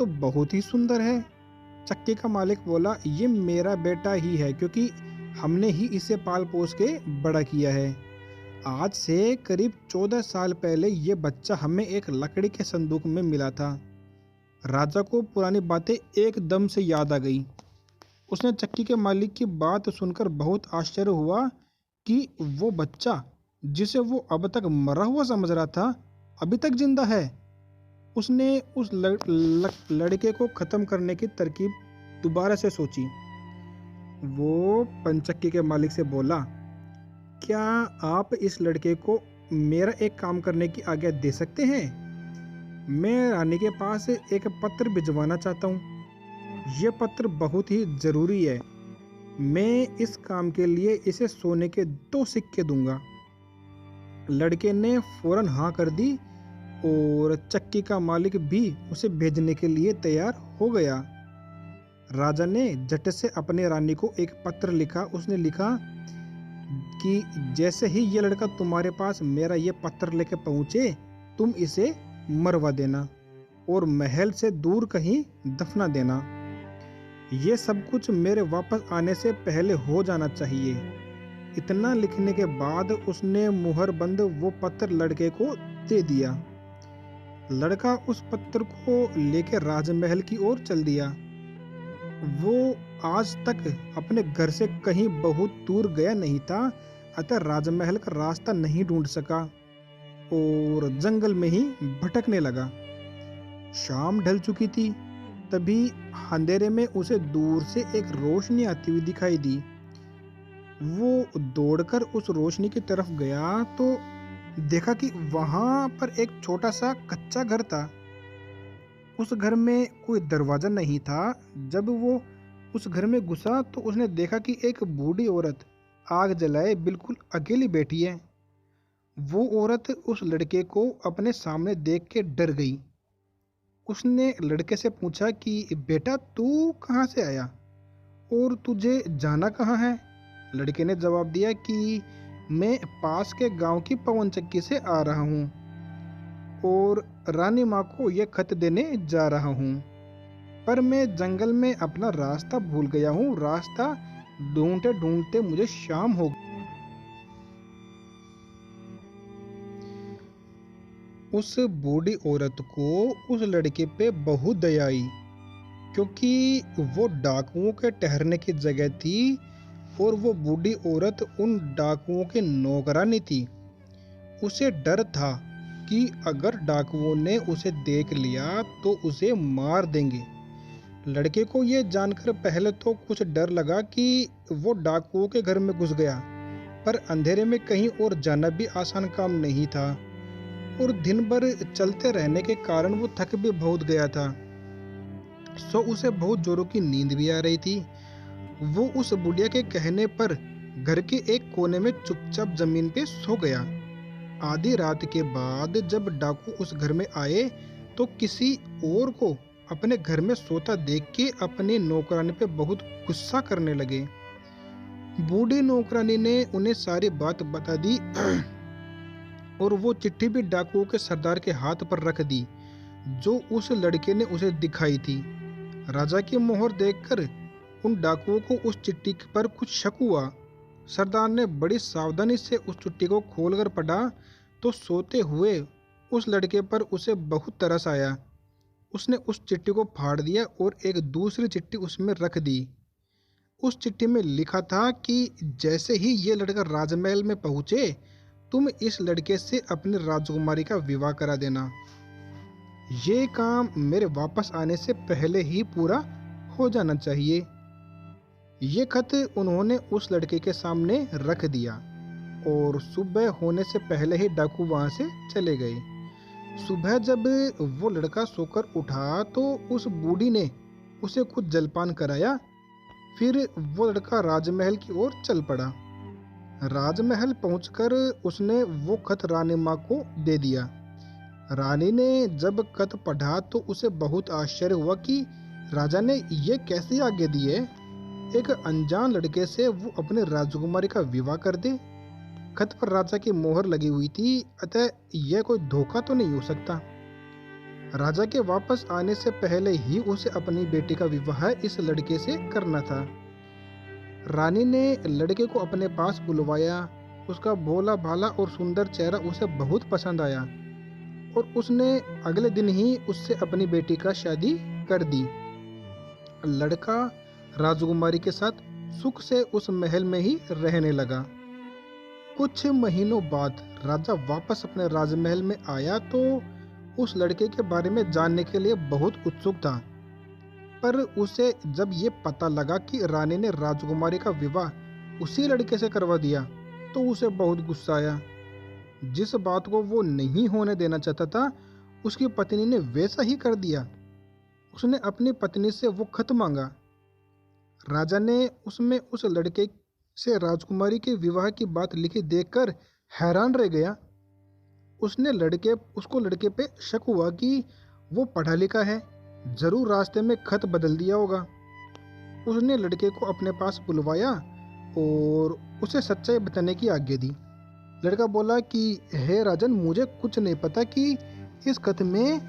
तो बहुत ही सुंदर है। चक्की का मालिक बोला, ये मेरा बेटा ही है, क्योंकि हमने ही इसे पाल पोस के बड़ा किया है। आज से करीब 14 साल पहले ये बच्चा हमें एक लकड़ी के संदूक में मिला था। राजा को पुरानी बातें एकदम से याद आ गई। उसने चक्की के मालिक की बात सुनकर बहुत आश्चर्य हुआ कि वो बच्चा जिसे वो अब तक मरा हुआ समझ रहा था, अभी तक जिंदा है। उसने उस लड़के को खत्म करने की तरकीब दोबारा से सोची। वो पंचक्की के मालिक से बोला, क्या आप इस लड़के को मेरा एक काम करने की आज्ञा दे सकते हैं? मैं रानी के पास एक पत्र भिजवाना चाहता हूँ। ये पत्र बहुत ही जरूरी है। मैं इस काम के लिए इसे सोने के 2 सिक्के दूंगा। लड़के ने फौरन हाँ कर दी और चक्की का मालिक भी उसे भेजने के लिए तैयार हो गया। राजा ने झट से अपने रानी को एक पत्र लिखा। उसने लिखा कि जैसे ही ये लड़का तुम्हारे पास मेरा ये पत्र लेके पहुंचे, तुम इसे मरवा देना और महल से दूर कहीं दफना देना। ये सब कुछ मेरे वापस आने से पहले हो जाना चाहिए। इतना लिखने के बाद उसने मुहर बंद वो पत्र लड़के को दे दिया। लड़का उस पत्र को लेकर राजमहल की ओर चल दिया। वो आज तक अपने घर से कहीं बहुत दूर गया नहीं था, अतः राजमहल का रास्ता नहीं ढूंढ सका और जंगल में ही भटकने लगा। शाम ढल चुकी थी। तभी अंधेरे में उसे दूर से एक रोशनी आती हुई दिखाई दी। वो दौड़कर उस रोशनी की तरफ गया तो देखा कि वहां पर एक छोटा सा कच्चा घर था। उस घर में कोई दरवाजा नहीं था। जब वो उस घर में घुसा तो उसने देखा कि एक बूढ़ी औरत आग जलाए बिल्कुल अकेली बैठी है। वो औरत उस लड़के को अपने सामने देख के डर गई। उसने लड़के से पूछा कि बेटा, तू कहाँ से आया और तुझे जाना कहाँ है? लड़के ने जवाब दिया कि मैं पास के गांव की पवन चक्की से आ रहा हूँ और रानी माँ को यह खत देने जा रहा हूँ, पर मैं जंगल में अपना रास्ता भूल गया हूँ। रास्ता ढूंढते ढूंढते मुझे शाम हो गई। उस बूढ़ी औरत को उस लड़के पे बहुत दया आई, क्योंकि वो डाकुओं के ठहरने की जगह थी और वो बूढ़ी औरत उन डाकुओं की नौकरानी थी। उसे डर था कि अगर डाकुओं ने उसे देख लिया तो उसे मार देंगे। लड़के को यह जानकर पहले तो कुछ डर लगा कि वो डाकुओं के घर में घुस गया, पर अंधेरे में कहीं और जाना भी आसान काम नहीं था और दिन भर चलते रहने के कारण वो थक भी बहुत गया था। सो उसे बहुत जोरों की नींद भी आ रही थी। वो उस बुढ़िया के कहने पर घर के एक कोने में चुपचाप जमीन पे सो गया। आधी रात के बाद जब डाकू उस घर में आए तो किसी और को अपने घर में सोता देख के अपनी नौकरानी पे बहुत गुस्सा करने लगे। बूढ़ी नौकरानी ने उन्हें सारी बात बता दी और वो चिट्ठी भी डाकुओं के सरदार के हाथ पर रख दी जो उस लड़के ने उसे दिखाई थी। राजा की मोहर देखकर उन डाकुओं को उस चिट्ठी पर कुछ शक हुआ। सरदार ने बड़ी सावधानी से उस चिट्ठी को खोलकर पढ़ा तो सोते हुए उस लड़के पर उसे बहुत तरस आया। उसने उस चिट्ठी को फाड़ दिया और एक दूसरी चिट्ठी उसमें रख दी। उस चिट्ठी में लिखा था कि जैसे ही ये लड़का राजमहल में पहुंचे, तुम इस लड़के से अपनी राजकुमारी का विवाह करा देना। ये काम मेरे वापस आने से पहले ही पूरा हो जाना चाहिए। ये खत उन्होंने उस लड़के के सामने रख दिया और सुबह होने से पहले ही डाकू वहां से चले गए। सुबह जब वो लड़का सोकर उठा तो उस बूढ़ी ने उसे कुछ जलपान कराया। फिर वो लड़का राजमहल की ओर चल पड़ा। राजमहल पहुंचकर उसने वो खत रानी माँ को दे दिया। रानी ने जब खत पढ़ा तो उसे बहुत आश्चर्य हुआ कि राजा ने ये कैसी आज्ञा दी है। एक अनजान लड़के से वो अपने राजकुमारी का विवाह कर दे। खत पर राजा की मोहर लगी हुई थी, अतः यह कोई धोखा तो नहीं हो सकता। राजा के वापस आने से पहले ही उसे अपनी बेटी का विवाह इस लड़के से करना था। रानी ने लड़के को अपने पास बुलवाया। उसका भोला भाला और सुंदर चेहरा उसे बहुत पसंद आया और उसने अगले दिन ही उससे अपनी बेटी का शादी कर दी। लड़का राजकुमारी के साथ सुख से उस महल में ही रहने लगा। कुछ महीनों बाद राजा वापस अपने राजमहल में आया तो उस लड़के के बारे में जानने के लिए बहुत उत्सुक था। पर उसे जब ये पता लगा कि रानी ने राजकुमारी का विवाह उसी लड़के से करवा दिया तो उसे बहुत गुस्सा आया। जिस बात को वो नहीं होने देना चाहता था उसकी पत्नी ने वैसा ही कर दिया। उसने अपनी पत्नी से वो खत मांगा। राजा ने उसमें उस लड़के से राजकुमारी के विवाह की बात लिखी देखकर हैरान रह गया। उसको लड़के पे शक हुआ कि वो पढ़ा लिखा है, जरूर रास्ते में खत बदल दिया होगा। उसने लड़के को अपने पास बुलवाया और उसे सच्चाई बताने की आज्ञा दी। लड़का बोला कि हे राजन, मुझे कुछ नहीं पता कि इस खत में